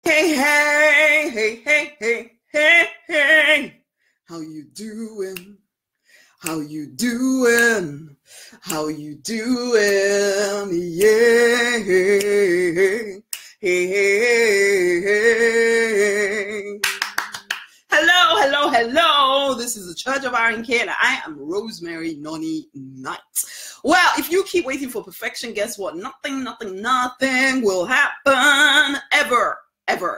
Hey, hey, hey, hey, hey, hey, hey. How you doing? How you doing? How you doing? Yeah. Hey, hey, hey. Hello, hello, hello. This is the Church of RNK, and I am Rosemary Noni Knight. Well, if you keep waiting for perfection, guess what? Nothing will happen ever.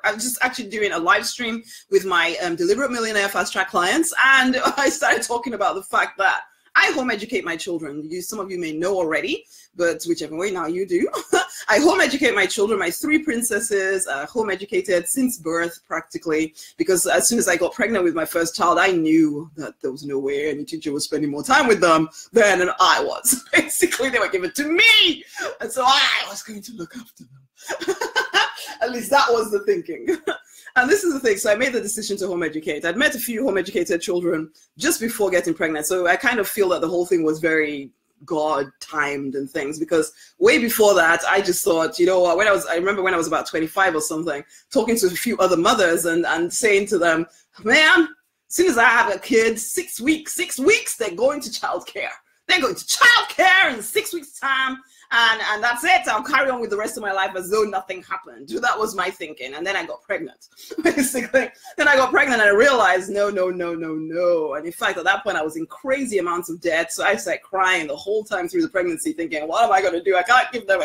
I'm just actually doing a live stream with my Deliberate Millionaire Fast Track clients, and I started talking about the fact that I home educate my children. Some of you may know already, but whichever way, now you do. I home educate my children. My three princesses are home educated since birth, practically, because as soon as I got pregnant with my first child, I knew that there was no way any teacher was spending more time with them than I was. Basically, they were given to me, and so I was going to look after them. At least that was the thinking. And this is the thing. So I made the decision to home educate. I'd met a few home educated children just before getting pregnant. So I kind of feel that the whole thing was very God timed and things, because way before that, I just thought, you know what, I remember when I was about 25 or something, talking to a few other mothers and saying to them, man, as soon as I have a kid, 6 weeks, they're going to childcare. They're going to childcare in 6 weeks' time. And that's it. I'll carry on with the rest of my life as though nothing happened. That was my thinking. And then I got pregnant, basically. Then I got pregnant and I realized, no. And in fact, at that point, I was in crazy amounts of debt. So I started crying the whole time through the pregnancy, thinking, what am I going to do? I can't put them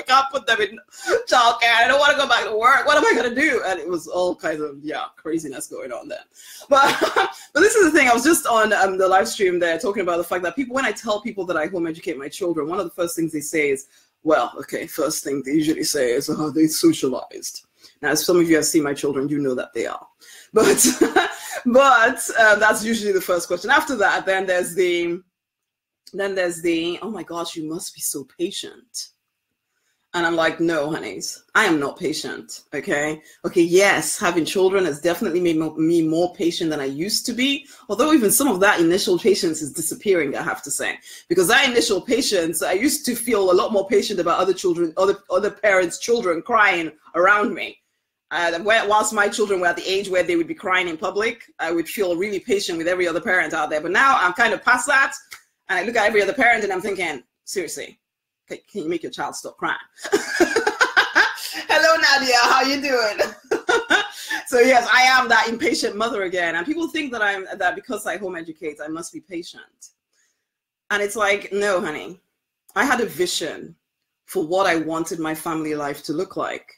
in childcare. I don't want to go back to work. What am I going to do? And it was all kinds of, craziness going on then. But this is the thing. I was just on the live stream there talking about the fact that when I tell people that I home educate my children, one of the first things they say is, well, okay, first thing they usually say is, oh, they socialized. Now, as some of you have seen my children, you know that they are. But that's usually the first question. After that, then there's the, oh my gosh, you must be so patient. And I'm like, no, honeys, I am not patient, okay? Okay, yes, having children has definitely made me more patient than I used to be, although even some of that initial patience is disappearing, I have to say. Because that initial patience, I used to feel a lot more patient about other parents' children crying around me. Whilst my children were at the age where they would be crying in public, I would feel really patient with every other parent out there. But now I'm kind of past that, and I look at every other parent and I'm thinking, seriously, can you make your child stop crying? Hello, Nadia. How you doing? So yes, I am that impatient mother again. And people think that because I home educate, I must be patient. And it's like, no, honey. I had a vision for what I wanted my family life to look like.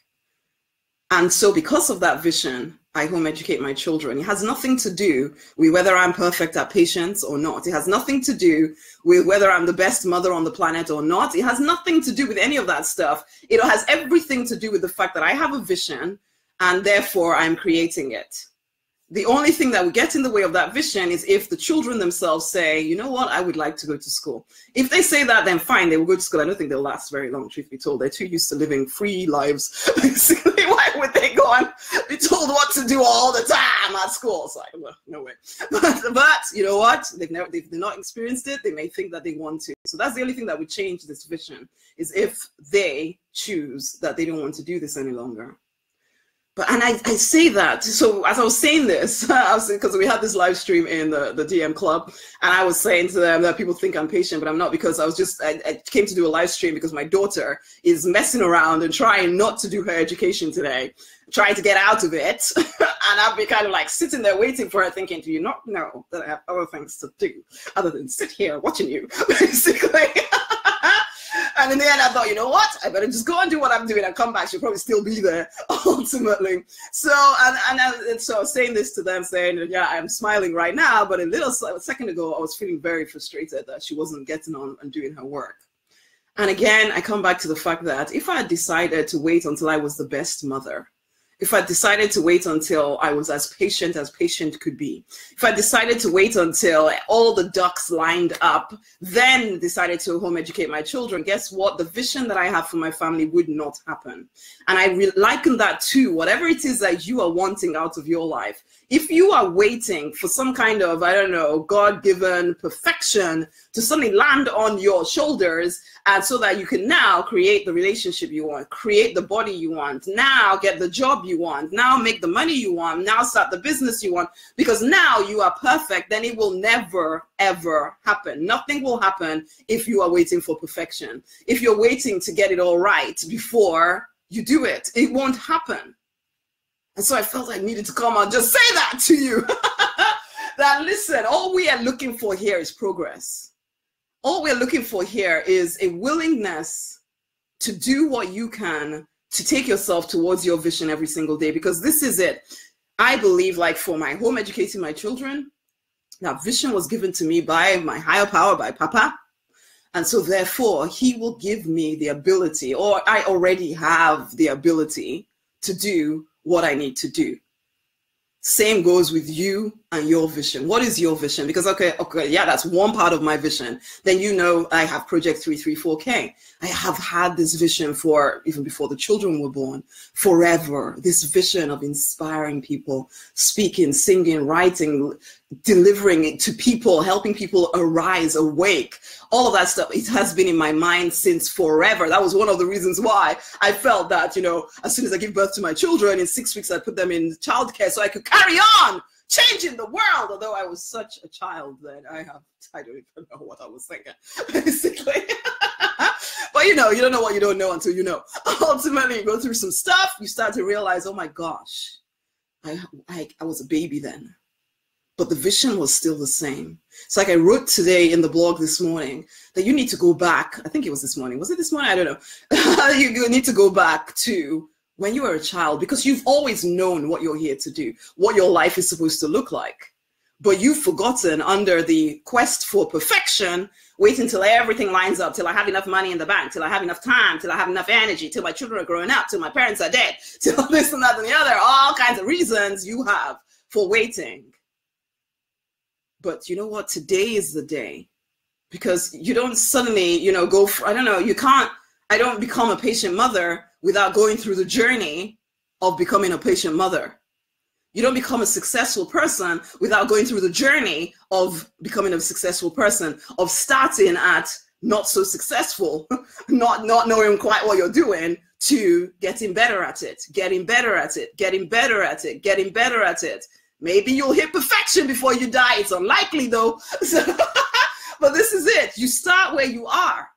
And so because of that vision, I home educate my children. It has nothing to do with whether I'm perfect at patience or not. It has nothing to do with whether I'm the best mother on the planet or not. It has nothing to do with any of that stuff. It has everything to do with the fact that I have a vision and therefore I'm creating it. The only thing that would get in the way of that vision is if the children themselves say, you know what, I would like to go to school. If they say that, then fine, they will go to school. I don't think they'll last very long, truth be told. They're too used to living free lives. Basically, why would they go and be told what to do all the time at school? It's like, well, no way. But you know what? They've not experienced it. They may think that they want to. So that's the only thing that would change this vision, is if they choose that they don't want to do this any longer. And I say that, so as I was saying this, because we had this live stream in the DM club, and I was saying to them that people think I'm patient, but I'm not, because I came to do a live stream because my daughter is messing around and trying not to do her education today, trying to get out of it. And I've been kind of like sitting there waiting for her, thinking, do you not know that I have other things to do other than sit here watching you, basically? And in the end, I thought, you know what? I better just go and do what I'm doing and come back. She'll probably still be there, ultimately. So, so I was saying this to them, saying, yeah, I'm smiling right now. But a second ago, I was feeling very frustrated that she wasn't getting on and doing her work. And again, I come back to the fact that if I had decided to wait until I was the best mother, if I decided to wait until I was as patient could be, if I decided to wait until all the ducks lined up, then decided to home educate my children, guess what? The vision that I have for my family would not happen. And I liken that to whatever it is that you are wanting out of your life. If you are waiting for some kind of, I don't know, God-given perfection to suddenly land on your shoulders, and so that you can now create the relationship you want, create the body you want, now get the job you want, now make the money you want, now start the business you want, because now you are perfect. Then it will never, ever happen. Nothing will happen if you are waiting for perfection. If you're waiting to get it all right before you do it, it won't happen. And so I felt I needed to come and just say that to you. That listen, all we are looking for here is progress. All we're looking for here is a willingness to do what you can to take yourself towards your vision every single day, because this is it. I believe, like for my home educating my children, that vision was given to me by my higher power, by Papa. And so therefore, he will give me the ability, or I already have the ability to do what I need to do. Same goes with you and your vision. What is your vision? Because, okay, yeah, that's one part of my vision. Then, you know, I have Project 334K. I have had this vision for, even before the children were born, forever. This vision of inspiring people, speaking, singing, writing, delivering it to people, helping people arise, awake, all of that stuff. It has been in my mind since forever. That was one of the reasons why I felt that, you know, as soon as I give birth to my children, in 6 weeks, I put them in childcare so I could carry on changing the world. Although I was such a child then, I don't even know what I was thinking, basically. But you know, you don't know what you don't know until you know. Ultimately, you go through some stuff, you start to realize, oh my gosh, I was a baby then. But the vision was still the same. It's like I wrote today in the blog this morning that you need to go back. I think it was this morning. Was it this morning? I don't know. You need to go back to when you were a child, because you've always known what you're here to do, what your life is supposed to look like. But you've forgotten, under the quest for perfection, wait until everything lines up, till I have enough money in the bank, till I have enough time, till I have enough energy, till my children are growing up, till my parents are dead, till this and that and the other, all kinds of reasons you have for waiting. But you know what? Today is the day, because you don't suddenly, you know, go for, I don't know, you can't, I don't become a patient mother without going through the journey of becoming a patient mother. You don't become a successful person without going through the journey of becoming a successful person, of starting at not so successful, not knowing quite what you're doing, to getting better at it, getting better at it, getting better at it, getting better at it. Maybe you'll hit perfection before you die. It's unlikely though. But this is it. You start where you are.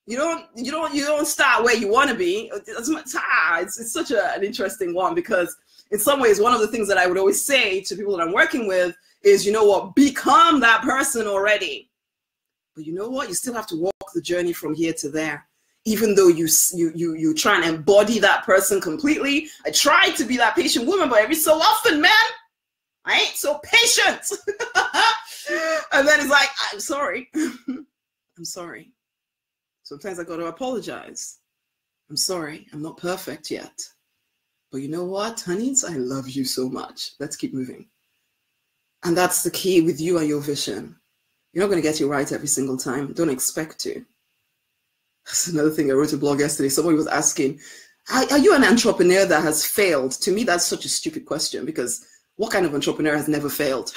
You don't start where you want to be. It's such an interesting one, because in some ways, one of the things that I would always say to people that I'm working with is, you know what, become that person already. But you know what? You still have to walk the journey from here to there. Even though you try and embody that person completely. I try to be that patient woman, but every so often, man, I ain't so patient. And then it's like, I'm sorry. I'm sorry. Sometimes I got to apologize. I'm sorry. I'm not perfect yet. But you know what, honeys? I love you so much. Let's keep moving. And that's the key with you and your vision. You're not going to get it right every single time. Don't expect to. That's another thing. I wrote a blog yesterday. Somebody was asking, are you an entrepreneur that has failed? To me, that's such a stupid question, because what kind of entrepreneur has never failed?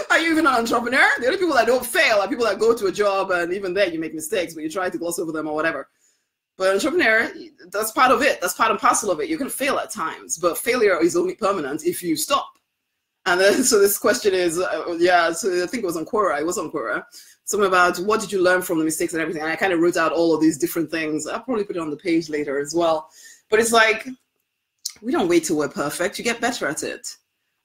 Are you even an entrepreneur? The only people that don't fail are people that go to a job, and even there you make mistakes, but you try to gloss over them or whatever. But an entrepreneur, that's part of it. That's part and parcel of it. You're going to fail at times, but failure is only permanent if you stop. And then, so this question is, so I think it was on Quora. It was on Quora. Something about what did you learn from the mistakes and everything. And I kind of wrote out all of these different things. I'll probably put it on the page later as well. But it's like, we don't wait till we're perfect. You get better at it.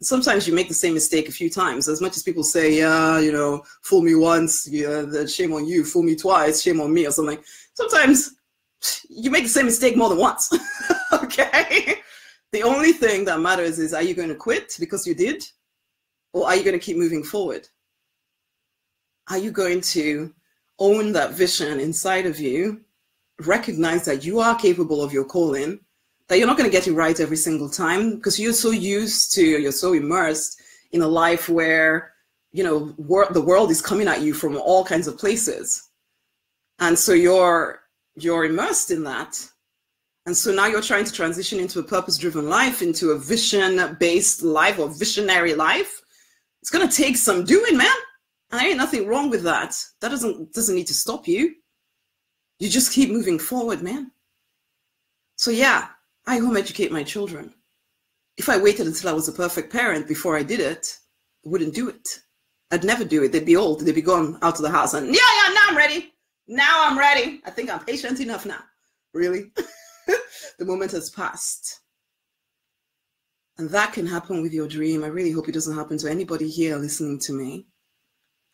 Sometimes you make the same mistake a few times. As much as people say, yeah, you know, fool me once, yeah, shame on you. Fool me twice, shame on me, or something. Sometimes you make the same mistake more than once. Okay? The only thing that matters is, are you going to quit because you did? Or are you going to keep moving forward? Are you going to own that vision inside of you, recognize that you are capable of your calling, that you're not going to get it right every single time, because you're so used to, you're so immersed in a life where, you know, the world is coming at you from all kinds of places. And so you're immersed in that. And so now you're trying to transition into a purpose-driven life, into a vision-based life or visionary life. It's going to take some doing, man. And there ain't nothing wrong with that. That doesn't need to stop you. You just keep moving forward, man. So yeah, I home educate my children. If I waited until I was a perfect parent before I did it, I wouldn't do it. I'd never do it. They'd be old. They'd be gone out of the house. And yeah, now I'm ready. Now I'm ready. I think I'm patient enough now. Really? The moment has passed. And that can happen with your dream. I really hope it doesn't happen to anybody here listening to me.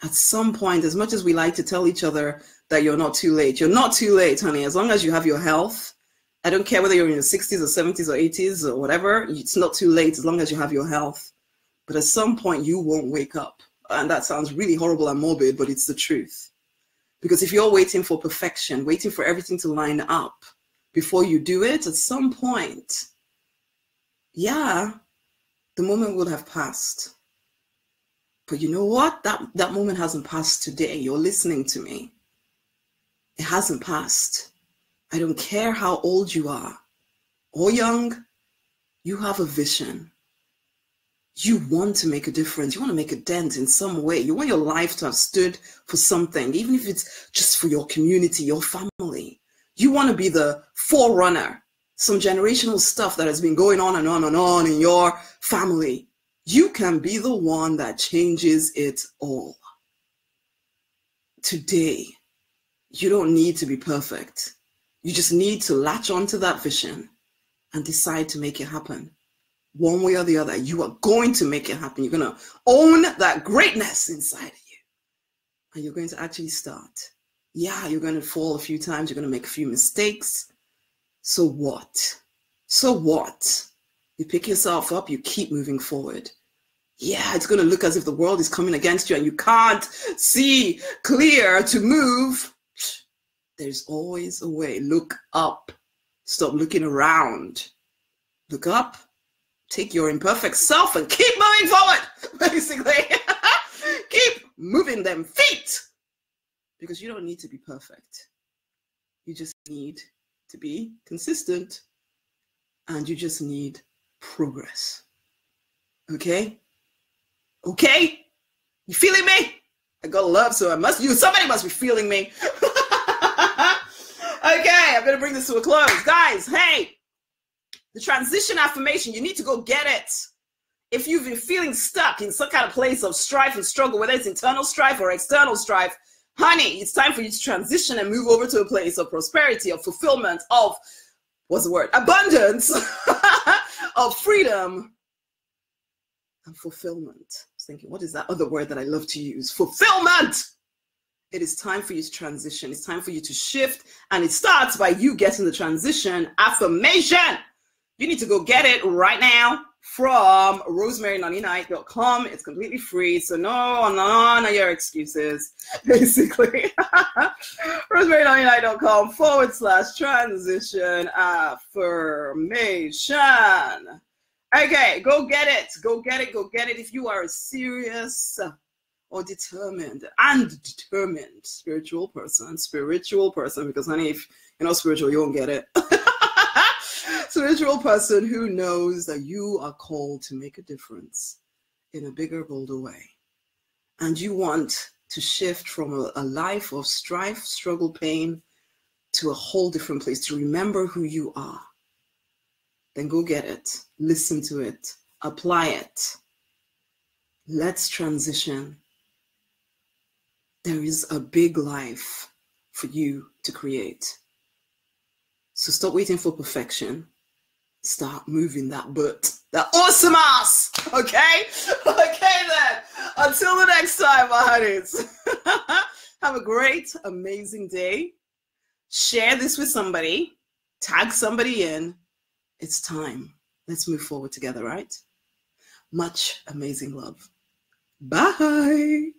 At some point, as much as we like to tell each other that you're not too late, you're not too late, honey. As long as you have your health, I don't care whether you're in your 60s or 70s or 80s or whatever, it's not too late as long as you have your health. But at some point, you won't wake up. And that sounds really horrible and morbid, but it's the truth. Because if you're waiting for perfection, waiting for everything to line up before you do it, at some point, yeah, the moment will have passed. But you know what? That moment hasn't passed today. You're listening to me. It hasn't passed. I don't care how old you are or young, you have a vision. You want to make a difference. You want to make a dent in some way. You want your life to have stood for something, even if it's just for your community, your family. You want to be the forerunner, some generational stuff that has been going on and on and on in your family. You can be the one that changes it all. Today, you don't need to be perfect. You just need to latch onto that vision and decide to make it happen. One way or the other, you are going to make it happen. You're going to own that greatness inside of you. And you're going to actually start. Yeah, you're going to fall a few times. You're going to make a few mistakes. So what? So what? You pick yourself up, you keep moving forward. Yeah, it's going to look as if the world is coming against you and you can't see clear to move. There's always a way. Look up. Stop looking around. Look up. Take your imperfect self and keep moving forward, basically. Keep moving them feet. Because you don't need to be perfect. You just need to be consistent. And you just need progress. Okay? Okay? You feeling me? I got love, so somebody must be feeling me. Okay, I'm going to bring this to a close. Guys, hey, the transition affirmation, you need to go get it. If you've been feeling stuck in some kind of place of strife and struggle, whether it's internal strife or external strife, honey, it's time for you to transition and move over to a place of prosperity, of fulfillment, of, what's the word? Abundance, of freedom and fulfillment. I was thinking, what is that other word that I love to use? Fulfillment. It is time for you to transition. It's time for you to shift. And it starts by you getting the transition affirmation. You need to go get it right now from rosemarynonnynight.com. It's completely free. So none of your excuses, basically. rosemarynonnynight.com/transition affirmation. Okay, go get it. Go get it. Go get it. If you are a serious or determined spiritual person, because honey, if you're not spiritual, you won't get it. Spiritual person who knows that you are called to make a difference in a bigger, bolder way. And you want to shift from a life of strife, struggle, pain to a whole different place, to remember who you are. Then go get it. Listen to it. Apply it. Let's transition. There is a big life for you to create. So stop waiting for perfection. Start moving that butt. That awesome ass. Okay? Okay then. Until the next time, my honeys. Have a great, amazing day. Share this with somebody. Tag somebody in. It's time. Let's move forward together, right? Much amazing love. Bye.